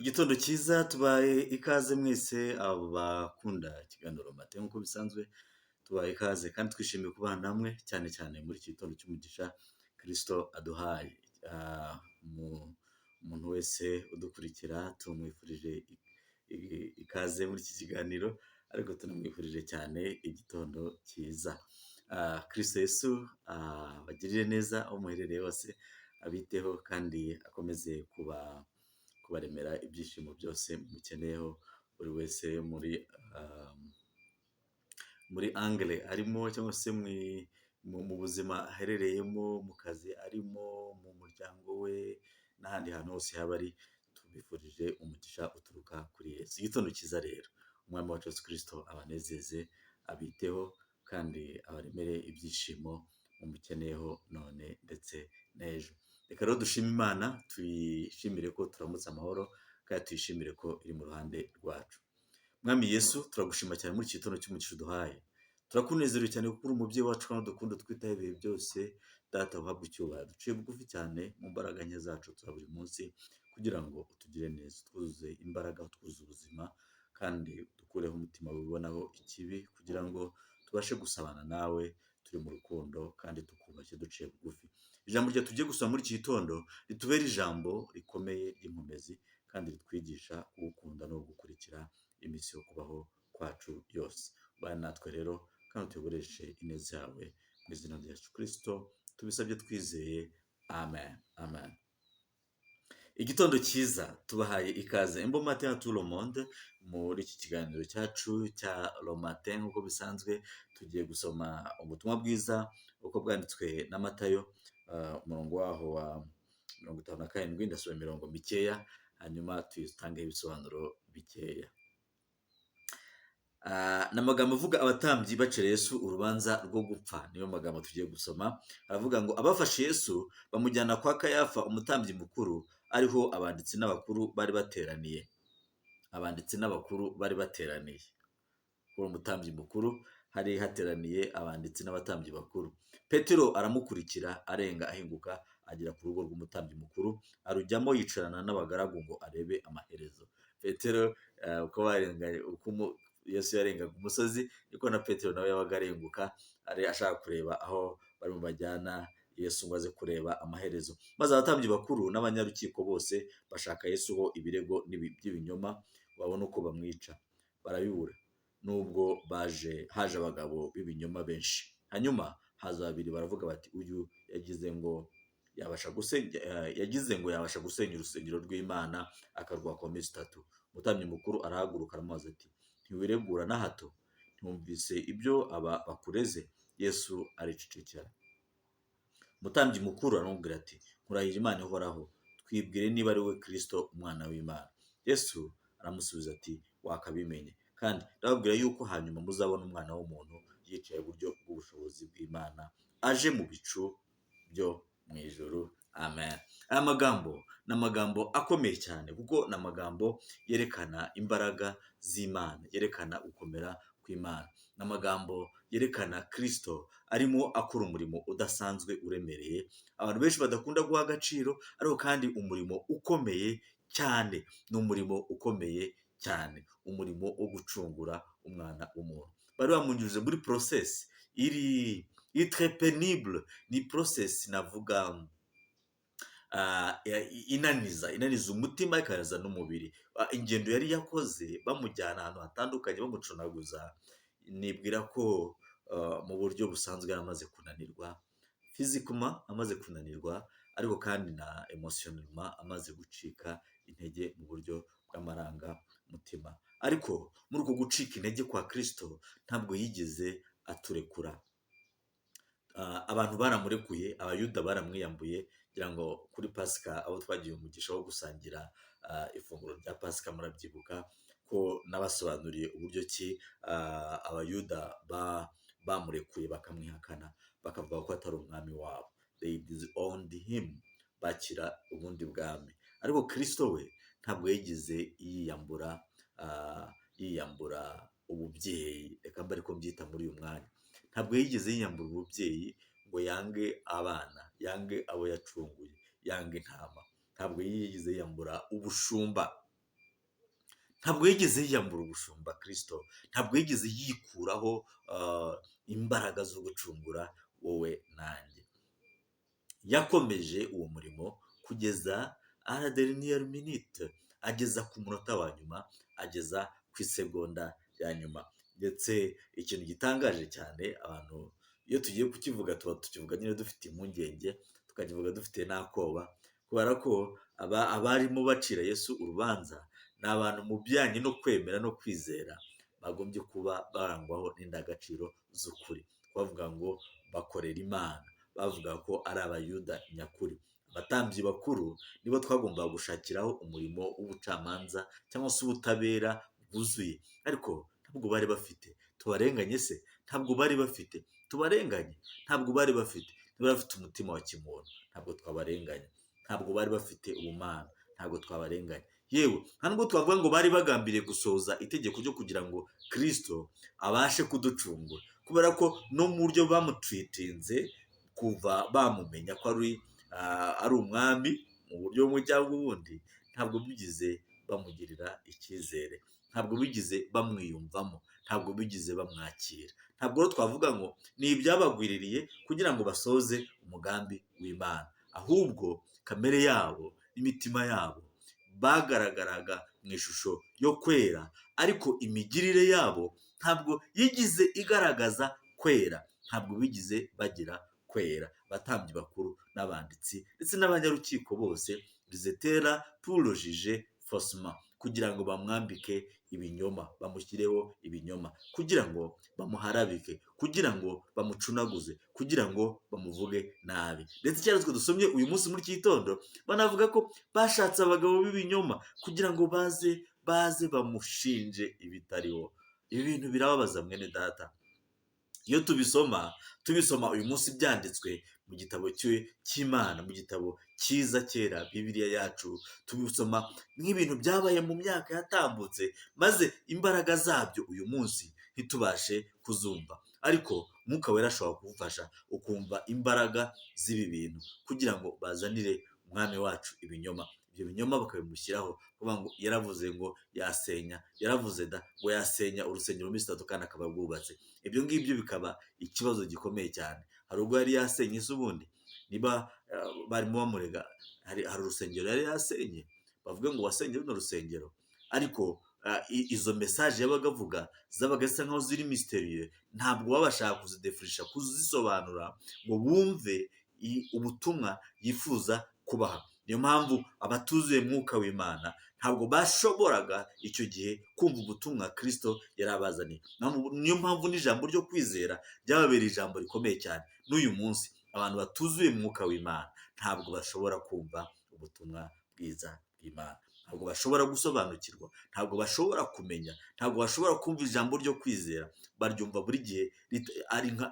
Igitondo cyiza tubaye ikaze mwese abo bakunda ikiganiro mate nk'uko bisanzwe tubaye ikaze kandi twishimiye kubana namwe cyane cyane muri iki gitondo cy'umugisha Kristo aduhaye. Umuntu wese udukurikira tumwifurije ikaze muri iki kiganiro ariko tunamwifurije cyane igitondo cyiza. Kristo Yesu abagirire neza aho muherereye hose, abiteho kandi akomeze kubaremera ibyishimo byose mukeneyeho, buri wese muri angle arimo cyangwa se mu buzima aherereyemo, mu kazi arimo, mu muryango we n'ahandi hantu hose yaba ari, tubifurije umugisha uturuka kuri Yesu. Igitondo cyiza rero, umwami wacu Yesu Kristo abanezeze, abiteho kandi abaremere ibyishimo mumukeneyeho none ndetse n'ejo. Reka rero dushime Imana, tuyishimire ko turamutse amahoro kandi tuyishimire ko iri mu ruhande rwacu. Mwami Yesu, turagushima cyane muri iki gitondo cy'umugisha uduhaye. Turakunezerewe cyane kuko uri umubyeyi wacu kandi dukunda twitaho ibihe byose. Data uhabwe icyubahiro. Duciye bugufi cyane mu mbaraga nke zacu za buri munsi kugira ngo utugire neza, twuzuze imbaraga, twuzuze ubuzima kandi dukureho umutima wibonaho ikibi kugira ngo tubashe gusabana nawe turi mu rukundo kandi tukubashye duciye bugufi. Ijambo rya tugiye gusoma muri iki gitondo ritubere ijambo rikomeye ry'inkomezi kandi ritwigisha gukunda no gukurikira iminsi yo kubaho kwacu yose. Bana natwe rero kandi utuyoboreshe ineza yawe mu izina rya Yesu Kristo tubisabye twizeye, amen amen. Igitondo cyiza tubahaye ikaze Embo Matin à tout le monde muri iki kiganiro cyacu cya Le Matin. Nk'uko bisanzwe tugiye gusoma ubutumwa bwiza uko bwanditswe na Matayo, umurongo waho wa 57, ndasoma imirongo mikeya hanyuma tuyitangeho ibisobanuro bikeya. N'amagambo avuga abatambyi bacira Yesu urubanza rwo gupfa, niyo magambo tugiye gusoma. Aravuga ngo abafashe Yesu bamujyana kwa Kayafa umutambyi mukuru, ariho abanditsi n'abakuru bari bateraniye. Kuri umutambyi mukuru hari hateraniye abanditsi n'abatambyi bakuru. Petero aramukurikira arenga ahinguka agera ku rugo rw'umutambyi mukuru, arujyamo yicarana n'abagaragu ngo arebe amaherezo. Petero uko Yesu yarengaga umusozi niko na Petero nawe yabaga arenguka ashaka kureba aho bari bajyana Yesu ngo aze kureba amaherezo. Maze abatambyi bakuru n'abanyarukiko bose bashaka Yesu ho ibirego by'ibinyoma babona uko bamwica, barabibura nubwo haje abagabo b'ibinyoma benshi. Hanyuma haza babiri baravuga bati uyu yagize ngo yabasha gusenya urusengero rw'Imana akarwubaka mu minsi 3. Umutambyi mukuru arahaguruka aramubaza ati ntiwiregura na hato? Ntumvise ibyo aba bakureze? Yesu aricecekera. Umutambyi mukuru aramubwira ati nkurahira Imana ihoraho, twibwire niba ari we Kristo umwana w'Imana. Yesu aramusubiza ati wakabimenye, kandi ndababwira yuko hanyuma muzabona umwana w'umuntu yicaye iburyo bw'ubushobozi bw'Imana aje mu bicu byo mu ijuru. Amen. Aya magambo ni amagambo akomeye cyane kuko ni amagambo yerekana imbaraga z'Imana, yerekana gukomera kw'Imana. Ni amagambo yerekana Kristo arimo akora umurimo udasanzwe uremereye abantu benshi badakunda guha agaciro, ariko kandi umurimo ukomeye cyane. Ni umurimo ukomeye cyane, umurimo wo gucungura umwana w'umuntu. Bari bamunyujije muri process iri très pénible, ni process navuga inaniza umutima ikanaza n'umubiri. Ingendo yari yakoze bamujyana ahantu hatandukanye bamucunaguza, nibwira ko mu buryo busanzwe amaze kunanirwa, physiquement amaze kunanirwa, ariko kandi na emotionnellement amaze gucika intege mu buryo bw'amaranga mutima. Ariko muri uko gucika intege kwa Kristo ntabwo yigeze aturekura. Abantu baramurekuye, abayuda baramwiyambuye, kugira ngo kuri Pasika abo twagiye umugisha wo gusangira ifunguro rya Pasika murabyibuka ko nabasobanuriye uburyo ki abayuda bamurekuye bakamwihakana, bakavuga ko atari umwami wabo. They disowned him, bakira ubundi bwami. Ariko Kristo we ntabwo yigeze yiyambura ububyeyi, reka mbe ariko mbyita muri uyu mwanya. Ntabwo yigeze yiyambura ububyeyi ngo yange abana, yange abo yacunguye, yange intama. Ntabwo yigeze yiyambura ubushumba, ntabwo yigeze yiyambura ubushumba Kristo, ntabwo yigeze yikuraho imbaraga zo gucungura wowe nanjye. Yakomeje uwo murimo kugeza à la dernière minute, ageza ku munota wa nyuma, ageza ku isegonda ya nyuma. Ndetse ikintu gitangaje cyane, abantu iyo tugiye kukivuga tuba tukivuga nyine dufite impungenge, tukakivuga dufite n'akoba, kubera ko abarimo bacira Yesu urubanza ni abantu mu bijyanye no kwemera no kwizera bagombye kuba barangwaho n'indangagaciro z'ukuri. Bavuga ngo bakorera Imana, bavuga ko ari abayuda nyakuri. Abatambyi bakuru nibo twagombaga gushakiraho umurimo w'ubucamanza cyangwa se ubutabera bwuzuye, ariko ntabwo bari bafite. Tubarenganye se? Ntabwo bari bafite. Tubarenganye? Ntabwo bari bafite. Bari bafite umutima wa kimuntu, ntabwo twabarenganya. Ntabwo bari bafite ubumana, ntabwo twabarenganya. Yewe nta nubwo twavuga ngo bari bagambiriye gusohoza itegeko ryo kugira ngo Kristo abashe kuducungura, kubera ko no mu buryo bamutwitinze kuva bamumenya ko ari umwami mu buryo bumwe cyangwa ubundi, ntabwo bigize bamugirira icyizere, ntabwo bigize bamwiyumvamo, ntabwo bigize bamwakira. Ntabwo rero twavuga ngo ni ibyabagwiririye kugira ngo basohoze umugambi w'Imana, ahubwo kamere yabo n'imitima yabo bagaragaraga mu ishusho yo kwera, ariko imigirire yabo ntabwo yigize igaragaza kwera, ntabwo bigize bagira kwera. Abatambyi bakuru n'abanditsi ndetse n'abanyarukiko bose bizetera purojije fosima, kugira ngo bamwambike ibinyoma, bamushyireho ibinyoma, kugira ngo bamuharabike, kugira ngo bamucunaguze, kugira ngo bamuvuge nabi. Ndetse cyane dusomye uyu munsi muri iki gitondo banavuga ko bashatse abagabo b'ibinyoma kugira ngo baze bamushinje ibitariho. Ibi bintu birababaza mwene data. Iyo tubisoma uyu munsi byanditswe mu gitabo cy'Imana, mu gitabo cyiza kera, Bibiliya yacu, tubisoma nk'ibintu byabaye mu myaka yatambutse, maze imbaraga zabyo uyu munsi ntitubashe kuzumva, ariko Mwuka Wera ashobora kugufasha ukumva imbaraga z'ibi bintu, kugira ngo bazanire umwami wacu ibinyoma. Ibyo binyoma bakabimushyiraho, kuvuga ngo yaravuze ngo yasenya, yaravuze ngo yasenya urusengero mu minsi 3 kandi akaba bwubatse. Ibyo ngibyo bikaba ikibazo gikomeye cyane. Hari ubwo yari yasenye se ubundi? Niba barimo bamurega, hari urusengero yari yasenye, bavuga ngo wasenye runo rusengero, ariko izo mesaje yabaga avuga zabaga zisa nkaho ziri mysterieux, ntabwo babashaka kuzidefurisha, kuzisobanura ngo bumve ubutumwa yifuza kubaha. Niyo mpamvu abatuzuye Mwuka w'Imana ntabwo bashoboraga icyo gihe kumva ubutumwa Kristo yari abazaniye. Niyo mpamvu n'ijambo ryo kwizera ryababereye ijambo rikomeye cyane. N'uyu munsi abantu batuzuye Mwuka w'Imana ntabwo bashobora kumva ubutumwa bwiza bw'Imana, ntabwo bashobora gusobanukirwa, ntabwo bashobora kumenya, ntabwo bashobora kumva ijambo ryo kwizera. Baryumva buri gihe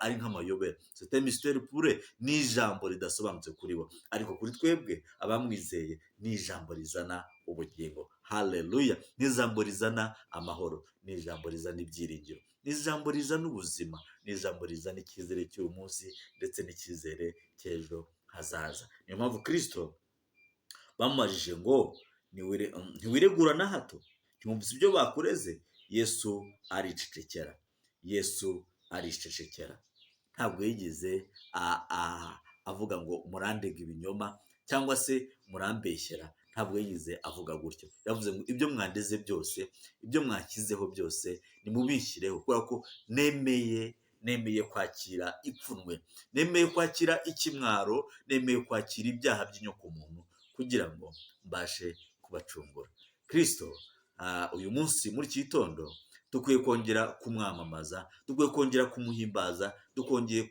ari nk'amayobera. C'est un mystère pour eux, ni ijambo ridasobanutse kuri bo, ariko kuri twebwe abamwizeye ni ijambo rizana ubugingo. Haleluya! Ni ijambo rizana amahoro, ni ijambo rizana ibyiringiro, ni ijambo rizana ubuzima, ni ijambo rizana icyizere cy'uyu munsi ndetse n'icyizere cy'ejo hazaza. Niyo mpamvu Kristo bamubajije ngo ntiwiregura na hato, ntiwumvise ibyo bakureze? Yesu aricecekera. Ntabwo yigeze avuga ngo murandega ibinyoma cyangwa se murambeshyera, ntabwo yigeze avuga gutyo. Yavuze ngo ibyo mwandeze byose, ibyo mwakizeho byose nimubishyireho, kubera ko nemeye kwakira ipfunwe, nemeye kwakira ikimwaro, nemeye kwakira ibyaha by'inyokomuntu kugira ngo mbashe kubacungura. Kristo uyu munsi muri iki gitondo dukwiye kongera kumwamamaza, dukwiye kongera kumuhimbaza, dukongeye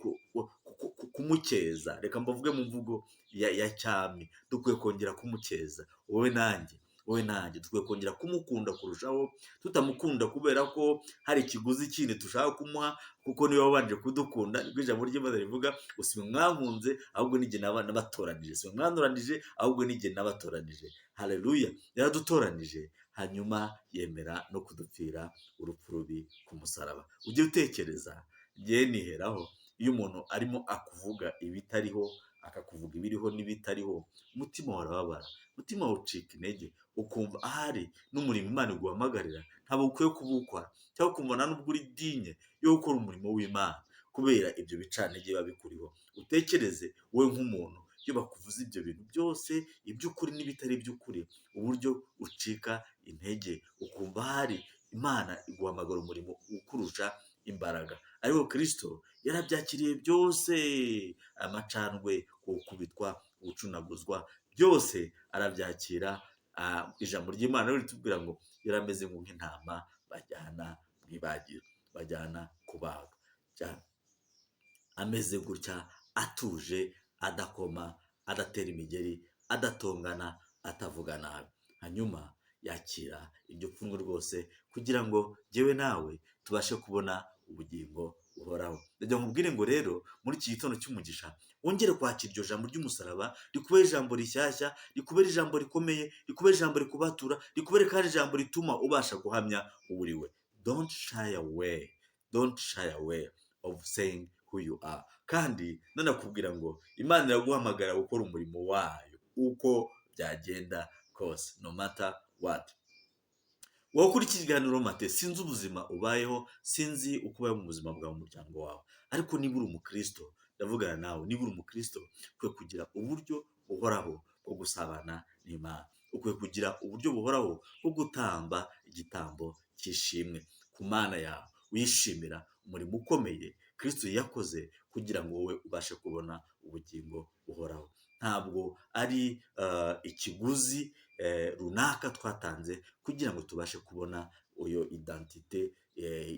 kumukeza. Reka mbavuge mu mvugo ya cyami, dukwiye kongera kumukeza. Wowe nanjye dukwiye kongera kumukunda kurushaho, tutamukunda kubera ko hari ikiguzi kindi dushaka kumuha, kuko niwe wabanje kudukunda. Nibwo ijambo ry'Imana rivuga, si mwe mwankunze ahubwo ni jye nabatoranije, si mwe mwantoranije ahubwo ni jye nabatoranije. Haleluya! Yaradutoranije, hanyuma yemera no kudupfira urupfu rubi ku musaraba. Ujye utekereza, ngewe niheraho iyo umuntu arimo akuvuga ibitariho, akakuvuga ibiriho n'ibitariho, umutima wawe urababara, umutima wawe ucika intege, ukumva ahari n'umurimo Imana iguhamagarira ntabwo ukwiye kuwukora, cyangwa ukumva nta nubwo uri dinye yo gukora umurimo w'Imana kubera ibyo bicantege biba bikuriho. Utekereze wowe nk'umuntu, iyo bakuvuze ibyo bintu byose, iby'ukuri n'ibitari iby'ukuri, uburyo ucika intege, ukumva ahari Imana iguhamagara umurimo ukurusha imbaraga. Ariko Kristo yarabyakiriye byose, amacandwe, gukubitwa, gucunaguzwa, byose arabyakira. Ijambo ry'Imana rero ritubwira ngo yari ameze nk'intama bajyana mu ibagiro, bajyana kubaga, ameze gutya, atuje, adakoma, adatera imigeri, adatongana, atavuga nabi. Hanyuma yakira iryo pfunwe rwose kugira ngo jyewe nawe tubashe kubona ubugingo buhoraho. Ndagira ngo nkubwire ngo rero muri iki gitondo cy'umugisha wongere kwakira iryo jambo ry'umusaraba, rikubere ijambo rishyashya, rikubere ijambo rikomeye, rikubere ijambo rikubatura, rikubere kandi ijambo rituma ubasha guhamya uburiwe. Don't shy away of saying who you are. Kandi nanakubwira ngo Imana iraguhamagara gukora umurimo wayo uko byagenda kose, no matter what. Wowe kuri iki kiganiro mate, sinzi ubuzima ubayeho, sinzi uko ubayeho mu buzima bwawe, mu muryango wawe, ariko niba uri umukristo ndavugana nawe, niba uri umukristo ukwiye kugira uburyo buhoraho bwo gusabana n'Imana, ukwiye kugira uburyo buhoraho bwo gutamba igitambo cy'ishimwe ku Mana yawe, wishimira umurimo ukomeye Kristo yakoze kugira ngo wowe ubashe kubona ubugingo buhoraho. Ntabwo ari ikiguzi runaka twatanze kugira ngo tubashe kubona iyo identite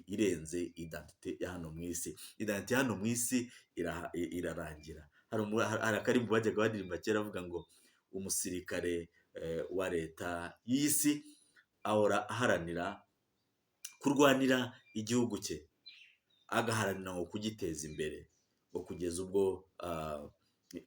irenze identite ya hano mu isi. Identite ya hano mu isi irarangira. Hari akarimbo bajyaga baririmba kera avuga ngo umusirikare wa leta y'isi ahora aharanira kurwanira igihugu cye, agaharanira ngo kugiteza imbere, ngo kugeza ubwo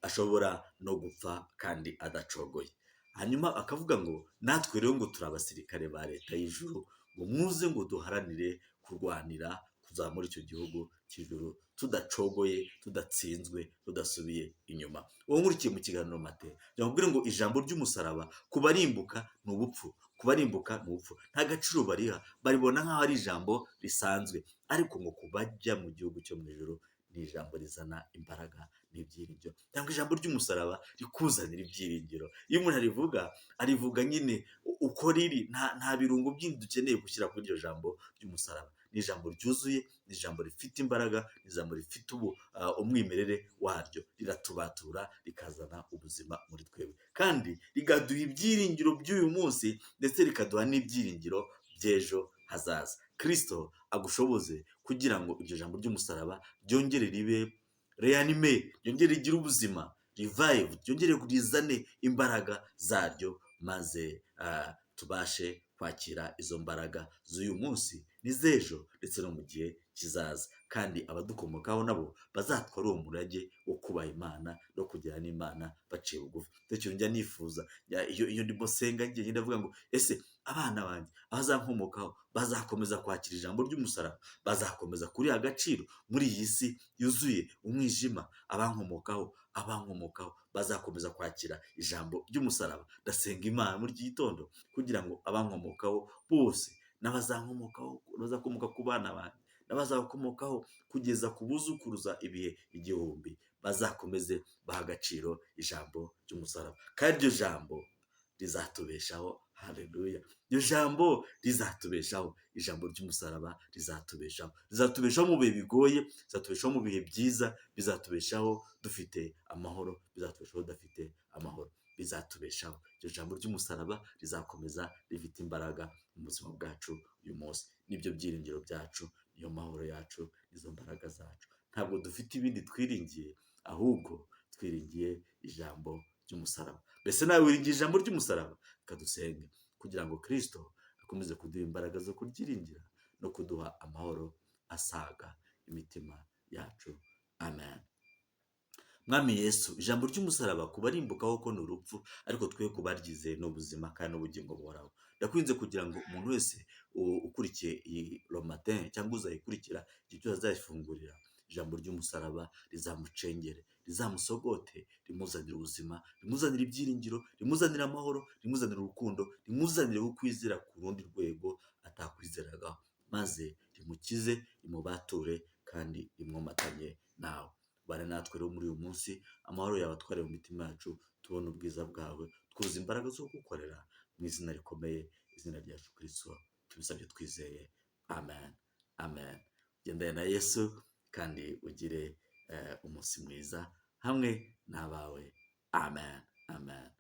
ashobora no gupfa kandi adacogoye. Hanyuma akavuga ngo natwe rero ngo turi abasirikare ba leta y'ijuru, ngo muze ngo duharanire kurwanira kuzamura icyo gihugu cy'ijuru, tudacogoye, tudatsinzwe, tudasubiye inyuma. Uwo nkurikiye mu kiganiro mate, ndakubwira ngo ijambo ry'umusaraba kubarimbuka ni ubupfu, kubarimbuka ni ubupfu, nta gaciro bariha, baribona nk'aho ari ijambo risanzwe, ariko ngo kubajya mu gihugu cyo mu ijuru ni ijambo rizana imbaraga n'ibyiringiro, cyangwa ijambo ry'umusaraba rikuzanira ibyiringiro. Iyo umuntu arivuga nyine uko riri, nta birungo byindi dukeneye gushyira kuri iryo jambo ry'umusaraba. Ni ijambo ryuzuye, ni ijambo rifite imbaraga, ni ijambo rifite umwimerere waryo, riratubatura, rikazana ubuzima muri twebwe, kandi rikaduha ibyiringiro by'uyu munsi, ndetse rikaduha n'ibyiringiro by'ejo hazaza. Kristo agushoboze kugira ngo iryo jambo ry'umusaraba ryongere ribe reanime, ryongere rigire ubuzima, revive, ryongere rizane imbaraga zaryo, maze tubashe kwakira izo mbaraga z'uyu munsi n'iz'ejo ndetse no mu gihe kizaza, kandi abadukomokaho nabo bazatwara uwo murage wo kubaha Imana no kugera n'Imana baciye bugufi. Icyo njya nifuza iyo ndimo senga, ngiye ndavuga ngo ese abana banjye abazankomokaho bazakomeza kwakira ijambo ry'umusaraba, bazakomeza kuriha agaciro muri iyi si yuzuye umwijima. Abankomokaho bazakomeza kwakira ijambo ry'umusaraba. Ndasenga Imana muri iki gitondo kugira ngo abankomokaho bose n'abazakomoka ku bana banjye n'abazakomokaho kugeza ku buzukuruza ibihe igihumbi, bazakomeze baha agaciro ijambo ry'umusaraba, kandi iryo jambo rizatubeshaho. Haleluya! Iryo jambo rizatubeshaho, ijambo ry'umusaraba rizatubeshaho mu bihe bigoye, rizatubeshaho mu bihe byiza, bizatubeshaho dufite amahoro, bizatubeshaho dufite amahoro, bizatubeshaho. Iryo jambo ry'umusaraba rizakomeza rifite imbaraga mu buzima bwacu uyu munsi. Nibyo byiringiro byacu, niyo mahoro yacu, nizo mbaraga zacu. Ntabwo dufite ibindi twiringiye, ahubwo twiringiye ijambo ry'umusaraba. Mbese nawe wiringiye ijambo ry'umusaraba? Reka dusenge kugira ngo Kristo akomeze kuduha imbaraga zo kuryiringira no kuduha amahoro asaga imitima yacu. Amen. Mwami Yesu, ijambo ry'umusaraba kubarimbukaho ko ni urupfu, ariko twe kubaryize ni ubuzima kandi n'ubugingo buhoraho. Ndakwinze kugira ngo umuntu wese ukurikiye iyi romatin cyangwa uzayikurikira igihe cyose azayifungurira, ijambo ry'umusaraba rizamucengere, rizamusogote, rimuzanire ubuzima, rimuzanire ibyiringiro, rimuzanire amahoro, rimuzanire urukundo, rimuzanire ukwizera ku rundi rwego atakwizeragaho, maze rimukize, rimubature kandi rimwomatanye nawe. Bane natwe rero muri uyu munsi, amahoro yawe atware mu mitima yacu, tubona ubwiza bwawe, twuzuza imbaraga zo gukorera mu izina rikomeye, izina rya Yesu Kristo tubisabye twizeye, amen, amen. Gendana na Yesu kandi ugire umunsi mwiza hamwe n'abawe, amen, amen.